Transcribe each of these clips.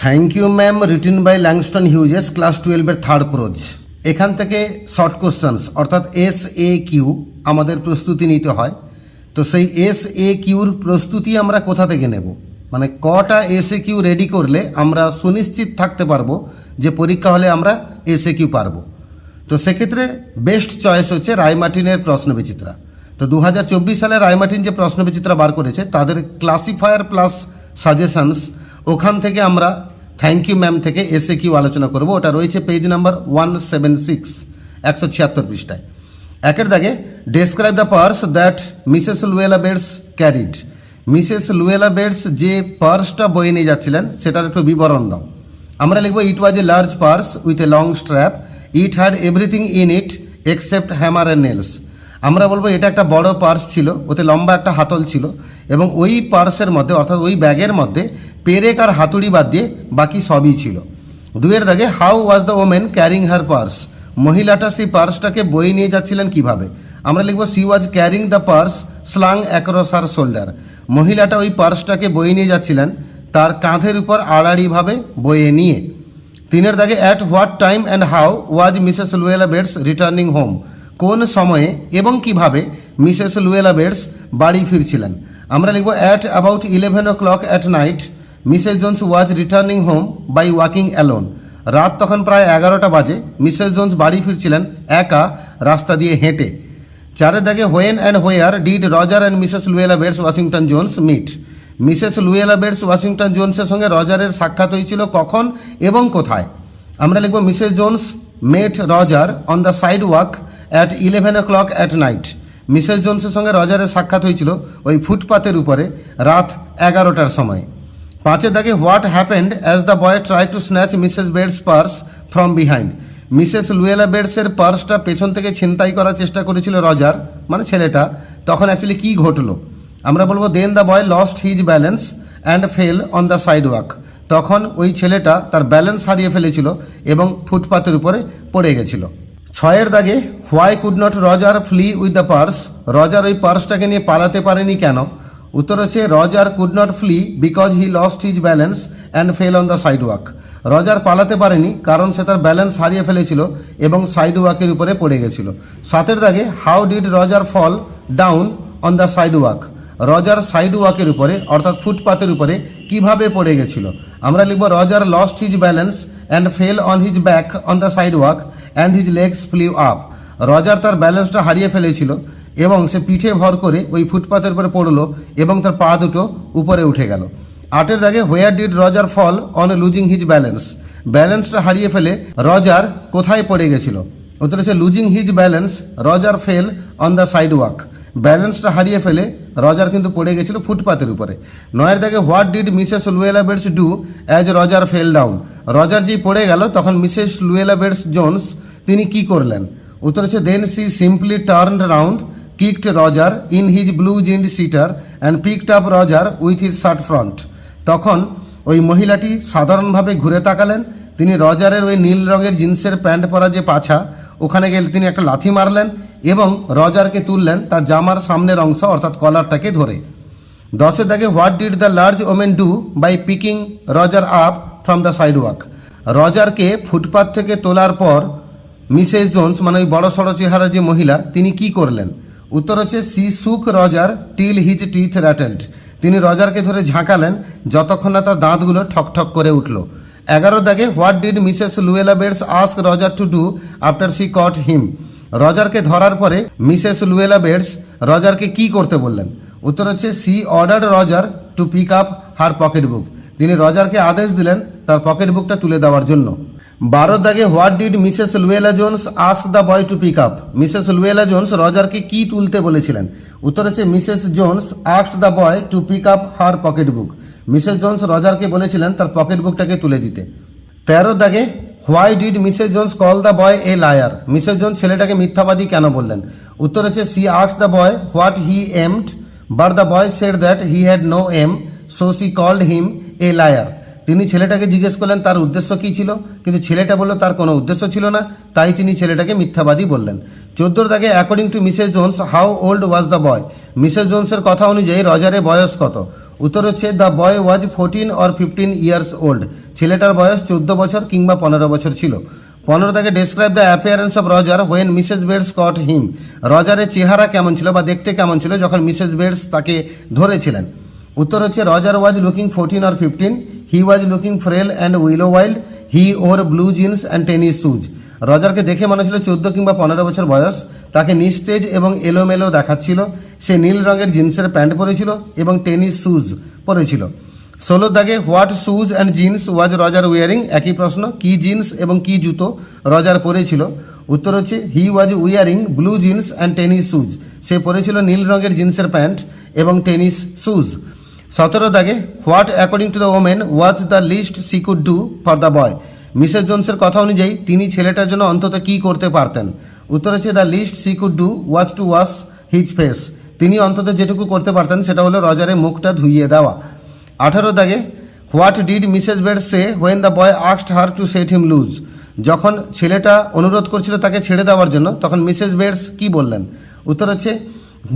Thank you ma'am written by Langston Hughes class 12-এর third prose. এখান থেকে short questions অর্থাৎ SAQ আমাদের প্রস্তুতি নিতে হয়। তো সেই SAQর প্রস্তুতি আমরা কোথা থেকে নেব, মানে কটা SAQ রেডি করলে আমরা সুনিশ্চিত থাকতে পারবো যে পরীক্ষা হলে আমরা SAQ পারবো। তো সেক্ষেত্রে বেস্ট চয়েস হচ্ছে রায়মার্টিনের প্রশ্নবিচিত্রা। তো 2024 সালে রায়মার্টিন যে প্রশ্নবিচিত্রা বার করেছে তাদের ক্লাসিফায়ার প্লাস সাজেশনস, ওখান থেকে আমরা থ্যাংক ইউ ম্যাম থেকে SAQ আলোচনা করব। ওটা রয়েছে পেজ নাম্বার 176, 176 পৃষ্ঠায়। একের দাগে describe the purse that Mrs Luella Bates carried. Mrs Luella Bates যে পার্সটা বয়ে নিয়ে যাচ্ছিলেন সেটার একটু বিবরণ দাও। আমরা লিখব it was a large purse with a long strap, it had everything in it except hammer and nails. আমরা বলবো এটা একটা বড় পার্স ছিল, ওতে লম্বা একটা হাতল ছিল এবং ওই পার্সের মধ্যে অর্থাৎ ওই ব্যাগের মধ্যে পেরেক আর হাতুড়ি বাদ দিয়ে বাকি সবই ছিল। দুয়ের দাগে how was the women carrying her purse. মহিলাটা সেই পার্সটাকে বয়ে নিয়ে যাচ্ছিলেন কিভাবে। আমরা লিখব she was carrying the purse slung across her shoulder. মহিলাটা ওই পার্সটাকে বয়ে নিয়ে যাচ্ছিলেন তার কাঁধের উপর আড়াআড়িভাবে বয়ে নিয়ে। তিনের দাগে at what time and how was Mrs Luella beds returning home. কোন সময়ে এবং কিভাবে মিসেস লুয়েলা বেডস বাড়ি ফিরছিলেন। আমরা লিখব at about 11 o'clock at night Mrs Jones was returning home by walking alone. রাত তখন প্রায় 11টা বাজে, মিসেস জোন্স বাড়ি ফিরছিলেন একা রাস্তা দিয়ে হেঁটে। চারের দাগে when and where did Roger and Mrs Luella Bates Washington Jones meet. Mrs Luella Bates Washington জোন্সের সঙ্গে রজারের সাক্ষাৎ হয়েছিল কখন এবং কোথায়। আমরা লিখব Mrs Jones met Roger on the sidewalk at 11 o'clock at night. Mrs জোন্সের সঙ্গে রজারের সাক্ষাৎ হয়েছিল ওই ফুটপাতের উপরে রাত 11টার সময়। পাঁচের দাগে what happened as the boy try to snatch Mrs Bates purse from behind. Mrs Luella বেডসের পার্সটা পেছন থেকে ছিনতাই করার চেষ্টা করেছিল রজার, মানে ছেলেটা, তখন অ্যাকচুয়ালি কী ঘটলো। আমরা বলবো then the boy lost his balance and fell on the sidewalk. তখন ওই ছেলেটা তার ব্যালেন্স হারিয়ে ফেলেছিল এবং ফুটপাতের উপরে পড়ে গেছিল। ছয়ের দাগে why could not Roger flee with the purse. Roger ওই পার্সটাকে নিয়ে পালাতে পারেনি কেন। উত্তর হচ্ছে Roger could not flee because he lost his balance and fell on the sidewalk. Roger পালাতে পারেনি কারণ সে তার ব্যালেন্স হারিয়ে ফেলেছিল এবং সাইড ওয়াকের উপরে পড়ে গেছিল। সাতের দাগে how did Roger fall down on the sidewalk. Roger সাইড ওয়াকের উপরে অর্থাৎ ফুটপাতের উপরে কিভাবে পড়ে গেছিল। আমরা লিখব Roger lost his balance and fell on his back on the sidewalk and his legs flew up. Roger তার ব্যালেন্সটা হারিয়ে ফেলেছিল এবং সে পিঠে ভর করে ওই ফুটপাতের উপরে পড়লো এবং তার পা দুটো উপরে উঠে গেল। আটের দাগে where did Roger fall on losing his balance. ব্যালেন্সটা হারিয়ে ফেলে রজার কোথায় পড়ে গেছিল। উত্তর হচ্ছে losing his balance Roger fell on the sidewalk. ব্যালেন্সটা হারিয়ে ফেলে রজার কিন্তু পড়ে গেছিল ফুটপাতের উপরে। নয়ের দাগে what did Mrs Luella beds do as Roger fail down. Roger যেই পড়ে গেল তখন মিসেস লুয়েলা বেডস জোন্স তিনি কি করলেন। উত্তর হচ্ছে then she simply turned round, kicked Roger in his blue jeaned sitter and picked up Roger with his shirt front. তখন ওই মহিলাটি সাধারণভাবে ঘুরে তাকালেন, তিনি রজারের ওই নীল রঙের জিন্সের প্যান্ট পরা যে পাছা ওখানে গেলে তিনি একটা লাথি মারলেন এবং রজারকে তুললেন তার জামার সামনের অংশ অর্থাৎ কলারটাকে ধরে। দশের দাগে what did the large woman do by picking Roger up from the sidewalk. রজারকে ফুটপাথ থেকে তোলার পর মিসেস জোন্স মানে ওই বড় সড়ো চেহারা যে মহিলা তিনি কি করলেন। উত্তর হচ্ছে she shook Roger till his teeth rattled. তিনি রজারকে ধরে ঝাঁকালেন যতক্ষণ না তার দাঁতগুলো ঠকঠক করে উঠল। 11 দাগে what did Mrs Luella Bates ask Roger to do after she caught him. রজারকে ধরার পরে মিসেস লুয়েলা বেডস রজারকে কি করতে বললেন। উত্তর হচ্ছে she ordered Roger to pick up her pocketbook. তিনি রজারকে আদেশ দিলেন তার পকেট বুকটা তুলে দেওয়ার জন্য। 12 দাগে what did Mrs Luella Jones ask the boy to pick up. Mrs Luella Jones রজারকে কি তুলতে বলেছিলেন। উত্তর হচ্ছে Mrs Jones asked the boy to pick up her pocketbook. Mrs Jones রজারকে বলেছিলেন তার পকেট বুকটাকে তুলে দিতে। 13 দাগে why did Mrs Jones call the boy a liar. Mrs Jones ছেলেটাকে মিথ্যাবাদী কেন বললেন। উত্তর হচ্ছে she asked the boy what he aimed but the boy said that he had no aim so she called him a liar. তিনি ছেলেটাকে জিজ্ঞেস করলেন তার উদ্দেশ্য কী ছিল, কিন্তু ছেলেটা বলল তার কোনো উদ্দেশ্য ছিল না, তাই তিনি ছেলেটাকে মিথ্যাবাদী বললেন। 14 দাগে according to Mrs Jones how old was the boy. Mrs জোন্সের কথা অনুযায়ী রজারের বয়স কত। উত্তর হচ্ছে the boy was 14 or 15 years old. ছেলেটার বয়স 14 বছর কিংবা 15 বছর ছিল। 15 থেকে describe the appearance of Roger when Mrs Bates caught him. রজারের চেহারা কেমন ছিল বা দেখতে কেমন ছিল যখন মিসেস বেডস তাকে ধরেছিলেন? উত্তর হচ্ছে Roger was looking 14 or 15, he was looking frail and willow wild, he wore blue jeans and tennis shoes. রজারকে দেখে মনে ছিল 14 কিংবা 15 বছর বয়স, তাকে নিস্তেজ এবং এলোমেলো দেখাচ্ছিল। সে নীল রঙের জিন্সের প্যান্ট পরেছিল এবং টেনিস শুজ পরেছিল। 16 দাগে what shoes and jeans was Roger wearing. একই প্রশ্ন, কি জিন্স এবং কি জুতো রজার পরেছিল? উত্তর হচ্ছে he was wearing blue jeans and tennis shoes. সে পরেছিল নীল রঙের জিন্সের প্যান্ট এবং টেনিস শুজ। 17 দাগে what according to the woman was the least she could do for the boy. Mrs জোনসের কথা অনুযায়ী তিনি ছেলেটার জন্য অন্তত কি করতে পারতেন? উত্তর হচ্ছে the least she could do was to wash his face. তিনি অন্তত যেটুকু করতে পারতেন সেটা হলো রজারের মুখটা ধুইয়ে দেওয়া। 18 দাগে what did Mrs Bates say when the boy asked her to set him loose. যখন ছেলেটা অনুরোধ করছিল তাকে ছেড়ে দেওয়ার জন্য তখন মিসেস বেডস কি বললেন? উত্তর হচ্ছে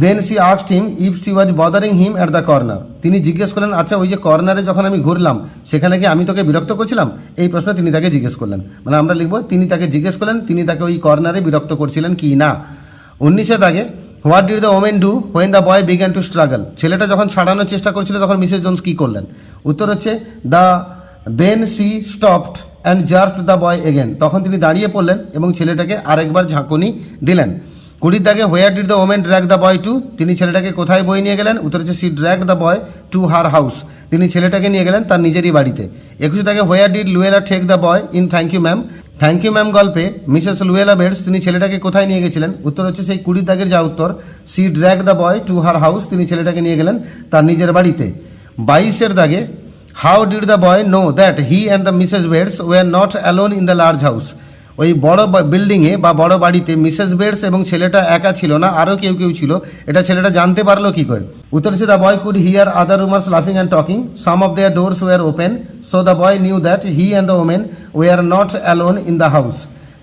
then she asked him if she was bothering him at the corner. তিনি জিজ্ঞেস করলেন, আচ্ছা ওই যে কর্নারে যখন আমি ঘুরলাম সেখানে কি আমি তোকে বিরক্ত করছিলাম? এই প্রশ্ন তিনি তাকে জিজ্ঞেস করলেন, মানে আমরা লিখব তিনি তাকে জিজ্ঞেস করলেন তিনি তাকে ওই কর্নারে বিরক্ত করছিলেন কি না। 19 দাগে what did the women do when the boy began to struggle. ছেলেটা যখন ছাড়ানোর চেষ্টা করছিল তখন মিসেস জোনস কি করলেন? উত্তর হচ্ছে then she stopped and jerked the boy again. তখন তিনি দাঁড়িয়ে পড়লেন এবং ছেলেটাকে আরেকবার ঝাঁকুনি দিলেন। 20 দাগে where did the woman drag the boy to. তিনি ছেলেটাকে কোথায় বয়ে নিয়ে গেলেন? উত্তর হচ্ছে she drag the boy to her house. তিনি ছেলেটাকে নিয়ে গেলেন তার নিজেরই বাড়িতে। 21 দাগে where did Luella take the boy in thank you ma'am. Thank you ma'am গল্পে মিসেস লুয়েলা বেডস তিনি ছেলেটাকে কোথায় নিয়ে গেছিলেন? উত্তর হচ্ছে সেই 20 দাগের যা উত্তর, she drag the boy to her house. তিনি ছেলেটাকে নিয়ে গেলেন তার নিজের বাড়িতে। 22 দাগে how did the boy know that he and the Mrs Bates were not alone in the large house. ওই বড় বিল্ডিংয়ে বা বড় বাড়িতে মিসেস বেডস এবং ছেলেটা একা ছিল না, আরও কেউ কেউ ছিল। এটা ছেলেটা জানতে পারলো কি করে? উত্তর হচ্ছে the boy could hear other roomers লাফিং and talking, some of their doors were open, so the boy knew that he and the woman were not alone in the house.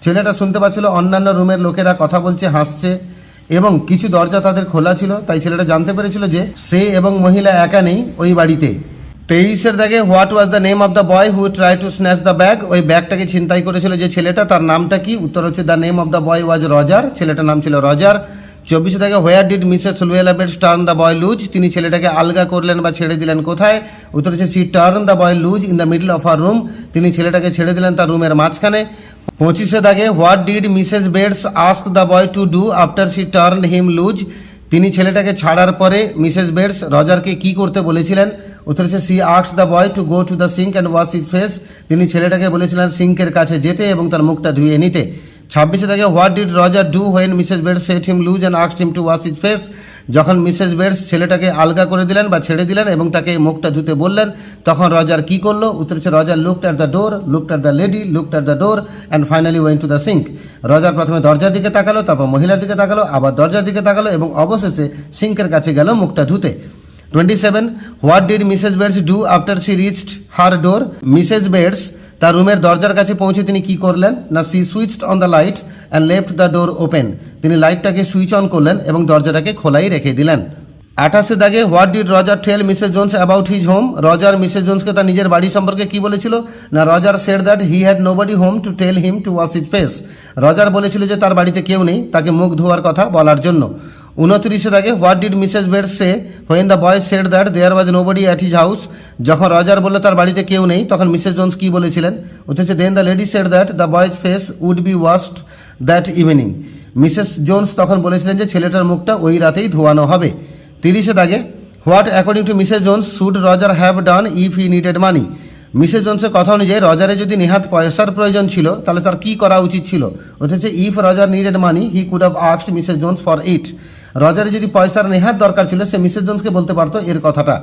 ছেলেটা শুনতে পাচ্ছিল অন্যান্য রুমের লোকেরা কথা বলছে, হাসছে এবং কিছু দরজা তাদের খোলা ছিল, তাই ছেলেটা জানতে পেরেছিল যে সে এবং মহিলা একা নেই ওই বাড়িতে। 23 দাগে what was the name of the boy who try to snatch the bag. ওই ব্যাগটাকে ছিনতাই করেছিল যে ছেলেটা, তার নামটা কি? উত্তর হচ্ছে the name of the boy was Roger. ছেলেটার নাম ছিল রজার। 24 দাগে where did Mrs Luella Bates turn the boy loose. তিনি ছেলেটাকে আলগা করলেন বা ছেড়ে দিলেন কোথায়? উত্তর হচ্ছে she turn the boy loose in the middle of her room. তিনি ছেলেটাকে ছেড়ে দিলেন তার রুমের মাঝখানে। 25 দাগে what did Mrs Bates ask the boy to do after she turn him loose. তিনি ছেলেটাকে ছাড়ার পরে মিসেস বেডস রজারকে কি করতে বলেছিলেন? উত্তর হচ্ছে she asked the boy to go to the sink and wash his face. তিনি ছেলেটাকে বলেছিলেন সিঙ্কের কাছে যেতে এবং তার মুখটা ধুয়ে নিতে। 26 থেকে what did Roger do when Mrs Bates set him loose and asked him to wash his face. যখন মিসেস বেডস ছেলেটাকে আলগা করে দিলেন বা ছেড়ে দিলেন এবং তাকে মুখটা ধুতে বললেন তখন রজার কি করলো? উত্তর হচ্ছে Roger looked at the door, looked at the lady, looked at the door and finally went to the sink. Roger প্রথমে দরজার দিকে তাকালো, তারপর মহিলার দিকে তাকালো, আবার দরজার দিকে তাকালো এবং অবশেষে সিঙ্কের কাছে গেল মুখটা ধুতে। 27 what did Mrs Bates do after she reached her door. Mrs Bates তার রুমের দরজার কাছে পৌঁছে তিনি কি করলেন? না she switched on the light and left the door open. তিনি লাইটটাকে সুইচ অন করলেন এবং দরজাটাকে খোলাই রেখে দিলেন। 28 দাগে what did Roger tell Mrs Jones about his home. Roger Mrs জোনসকে তার নিজের বাড়ি সম্পর্কে কি বলেছিল? না Roger said that he had nobody home to tell him to wash his face. Roger বলেছিল যে তার বাড়িতে কেউ নেই তাকে মুখ ধোয়ার কথা বলার জন্য। 29 দাগে what did Mrs Bates say when the boy said that there was nobody at his house. যখন রজার বলল তার বাড়িতে কেউ নেই তখন মিসেস জোনস কি বলেছিলেন? হচ্ছে then the lady said that the boy's face would be washed that evening. Mrs Jones তখন বলেছিলেন যে ছেলেটার মুখটা ওই রাতেই ধোয়ানো হবে। 30 দাগে what according to Mrs Jones should Roger have done if he needed money. Mrs জোনসের কথা অনুযায়ী রজারের যদি নেহাত পয়সার প্রয়োজন ছিল তাহলে তার কি করা উচিত ছিল? হচ্ছে if Roger needed money he could have asked Mrs Jones for it. রজারের যদি পয়সার নেহাত দরকার ছিল সে মিসেস জোনসকে বলতে পারতো এর কথাটা।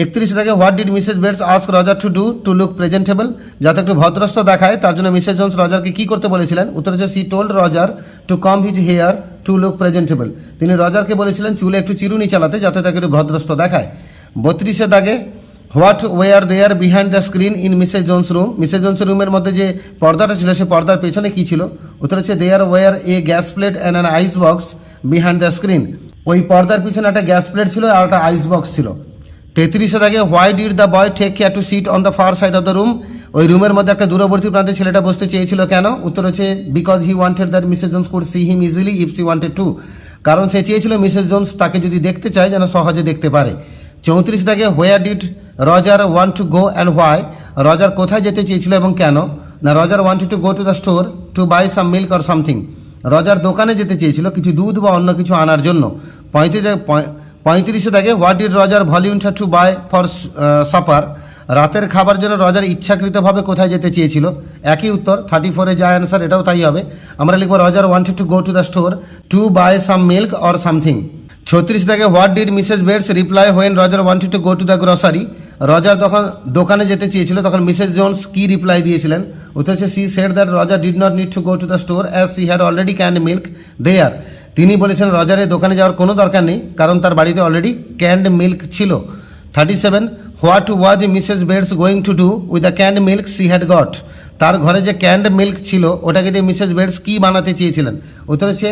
31 থেকে what did Mrs Bates ask Roger to do to look presentable. যাতে একটু ভদ্রস্থ দেখায় তার জন্য মিসেস জোনস রজারকে কি করতে বলেছিলেন? উত্তর হচ্ছে she told Roger to comb his hair to look presentable. তিনি রজারকে বলেছিলেন চুলে একটু চিরুনি চালাতে যাতে তাকে একটু ভদ্রস্থ দেখায়। 32 দাগে what were there behind the screen in Mrs Jones room. Mrs জোনসের রুমের মধ্যে যে পর্দাটা ছিল সে পর্দার পেছনে কি ছিল? উত্তর হচ্ছে there were a gas plate and an ice box behind the screen. ওই পর্দার পিছনে একটা গ্যাস প্লেট ছিল আর একটা আইস বক্স ছিল। 33 দাগে why did the boy take care to sit on the far side of the room. ওই রুমের মধ্যে একটা দূরবর্তী প্রান্তে ছেলেটা বসতে চেয়েছিল কেন? উত্তর হচ্ছে because he wanted that Mrs Jones could see him easily if C wanted to. কারণ সে চেয়েছিল মিসেস জোন্স তাকে যদি দেখতে চায় যেন সহজে দেখতে পারে। 34 থেকে where did Roger want to go and why? Roger কোথায় যেতে চেয়েছিল এবং কেন? না, Roger wanted to go to the store to buy some milk or something. Roger দোকানে যেতে চেয়েছিল কিছু দুধ বা অন্য কিছু আনার জন্য। 35 থেকে what did Roger volunteer to buy for supper? রাতের খাবার জন্য রজার ইচ্ছাকৃতভাবে কোথায় যেতে চেয়েছিল? একই উত্তর, 34-এ যা অ্যান্সার এটাও তাই হবে। আমরা লিখব Roger wanted to go to the store to buy some milk or something. 36 থেকে what did Mrs Bates reply when Roger wanted to go to the grocery? Roger তখন দোকানে যেতে চেয়েছিল, তখন মিসেস জোন্স কি রিপ্লাই দিয়েছিলেন? উত্তর হচ্ছে she said that Roger did not need to go to the store as she had already canned milk there. তিনি বলেছেন রজারের দোকানে যাওয়ার কোনো দরকার নেই কারণ তার বাড়িতে অলরেডি ক্যান্ড মিল্ক ছিল। 37 what was Mrs bets going to do with the canned milk she had got? তার ঘরে যে ক্যান্ড মিল্ক ছিল ওটাকে দিয়ে মিসেস বেটস কি বানাতে চেয়েছিলেন? উত্তর হচ্ছে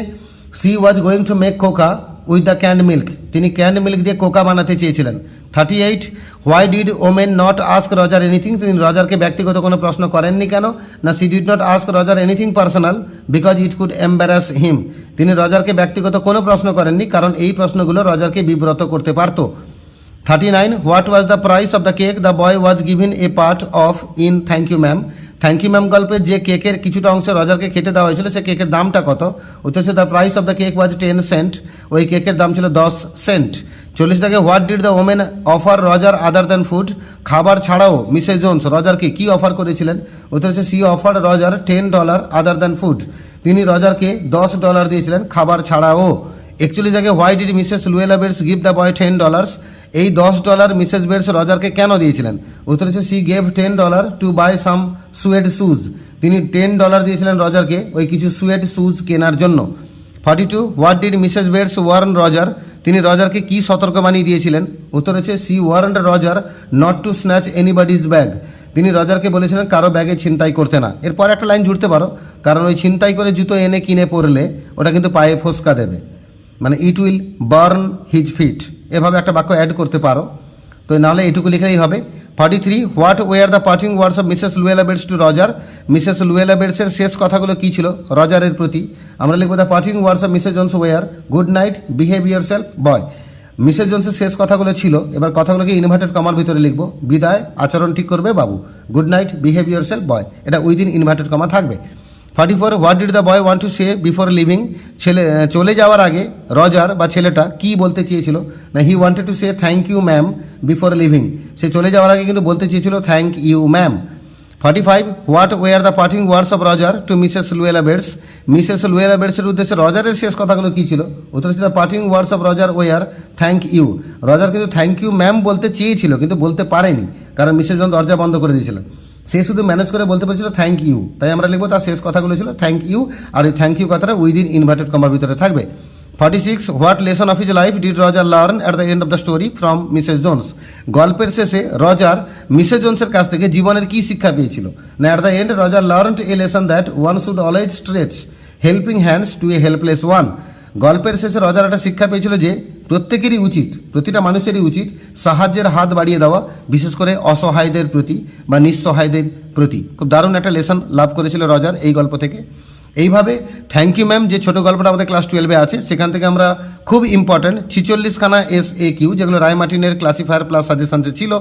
she was going to make cocoa with the canned milk. তিনি ক্যান্ড মিল্ক দিয়ে কোকা বানাতে চেয়েছিলেন। 38 why did woman not ask Roger anything? তিনি রজারকে ব্যক্তিগত কোনো প্রশ্ন করেননি কেন? না, she did not ask Roger anything personal because it could embarrass him. তিনি রজারকে ব্যক্তিগত কোনো প্রশ্ন করেননি কারণ এই প্রশ্নগুলো রজারকে বিব্রত করতে পারত। 39 what was the price of the cake the boy was given a part of in thank you ma'am? Thank you ma'am গল্পে যে কেকের কিছুটা অংশ রজারকে খেতে দেওয়া হয়েছিল সে কেকের দামটা কত? উত্তর হচ্ছে the price of the cake was 10 cent. ওই কেকের দাম ছিল 10 সেন্ট। 40 থেকে what did the woman offer Roger other than food? খাবার ছাড়াও মিসেস জোন্স রজারকে কি অফার করেছিলেন? উত্তর হচ্ছে she offer Roger $10 other than food. তিনি রজারকে $10 দিয়েছিলেন খাবার ছাড়াও। 41 থেকে why did Mrs Luella Bates give the boy $10? এই $10 মিসেস বেটস রজারকে কেন দিয়েছিলেন? উত্তর হচ্ছে she gave $10 to buy some suede shoes. তিনি $10 দিয়েছিলেন রজারকে ওই কিছু সুয়েড শুজ কেনার জন্য। 42 what did Mrs Bates warn Roger? তিনি রজারকে কি সতর্কবাণী দিয়েছিলেন? উত্তর হচ্ছে she warned Roger not to snatch anybody's bag. তিনি রজারকে বলেছিলেন কারো ব্যাগে ছিনতাই করতে না। এরপর একটা লাইন জুড়তে পারো, কারণ ওই ছিনতাই করে জুতো এনে কিনে পরলে ওটা কিন্তু পায়ে ফোসকা দেবে, মানে it will burn his fit. এভাবে একটা বাক্য অ্যাড করতে পারো, তো নাহলে এটুকু লিখলেই হবে। 43 what were the parting words of Mrs Luella Bates to Roger? Mrs Luella বেটসের শেষ কথাগুলো কী ছিল রজারের প্রতি? আমরা লিখব the parting words of Mrs Jones were good night behave yourself boy. Mrs জোন্সের শেষ কথাগুলো ছিল, এবার কথাগুলোকে ইনভার্টেড কমার ভিতরে লিখব, বিদায়, আচরণ ঠিক করবে বাবু, গুড নাইট বিহেভ ইয়োরসেলফ বয়, এটা উইদিন ইনভার্টেড কমা থাকবে। 44 what did the boy want to say before living? চলে যাওয়ার আগে রজার বা ছেলেটা কি বলতে চেয়েছিল? না, he wanted to say thank you ma'am before leaving. সে চলে যাওয়ার আগে কিন্তু বলতে চেয়েছিল thank you ma'am. 45 what were the parting words of Roger to Mrs Luella Bates? Mrs Luella বেটসের উদ্দেশ্যে রজারের শেষ কথাগুলো কী ছিল? উত্তর হচ্ছে the parting words of Roger were thank you. Roger কিন্তু থ্যাংক ইউ ম্যাম বলতে চেয়েছিল কিন্তু বলতে পারেনি কারণ মিসেস জন দরজা বন্ধ করে দিয়েছিলেন। সে শুধু ম্যানেজ করে বলতে পেরেছিল থ্যাংক ইউ, তাই আমরা লিখবো তার শেষ কথাগুলো ছিল থ্যাংক ইউ, আর এই থ্যাংক ইউ কথাটা উইদিন ইনভার্টেড কমার ভিতরে থাকবে। 46 what lesson of his life did Roger learn at the end of the story from Mrs Jones? গল্পের শেষে রজার মিসেস জোন্সের কাছ থেকে জীবনের কি শিক্ষা পেয়েছিল? না, at the end Roger learned a lesson that one should always stretch helping hands to a helpless one. গল্পের শেষে রজার একটা শিক্ষা পেয়েছিল যে প্রত্যেকেরই উচিত, প্রতিটা মানুষেরই উচিত সাহায্যের হাত বাড়িয়ে দেওয়া, বিশেষ করে অসহায়দের প্রতি বা নিঃসহায়দের প্রতি। খুব দারুণ একটা লেসন লাভ করেছিল রজার এই গল্প থেকে। এইভাবে থ্যাংক ইউ ম্যাম যে ছোটো গল্পটা আমাদের ক্লাস 12-এ আছে সেখান থেকে আমরা খুব ইম্পর্ট্যান্ট 46খানা SAQ যেগুলো রায় মার্টিনের ক্লাসিফায়ার প্লাস সাজেশনসে ছিল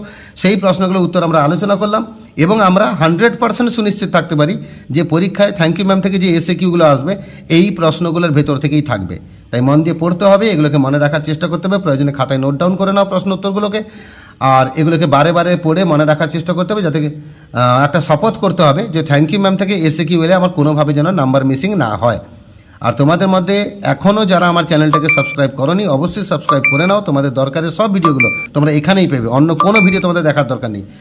সেই প্রশ্নগুলোর উত্তর আমরা আলোচনা করলাম এবং আমরা 100% সুনিশ্চিত থাকতে পারি যে পরীক্ষায় থ্যাংক ইউ ম্যাম থেকে যে SAQগুলো আসবে এই প্রশ্নগুলোর ভেতর থেকেই থাকবে। তাই মন দিয়ে পড়তে হবে, এগুলোকে মনে রাখার চেষ্টা করতে হবে, প্রয়োজনে খাতায় নোট ডাউন করে নাও প্রশ্ন উত্তরগুলোকে, আর এগুলোকে বারে বারে পড়ে মনে রাখার চেষ্টা করতে হবে, যাতে একটা শপথ করতে হবে যে থ্যাংক ইউ ম্যাম থেকে SAQ এলে আমার কোনোভাবে যেন নাম্বার মিসিং না হয়। আর তোমাদের মধ্যে এখনও যারা আমার চ্যানেলটাকে সাবস্ক্রাইব করোনি অবশ্যই সাবস্ক্রাইব করে নাও, তোমাদের দরকারের সব ভিডিওগুলো তোমরা এখানেই পেবে, অন্য কোনো ভিডিও তোমাদের দেখার দরকার নেই।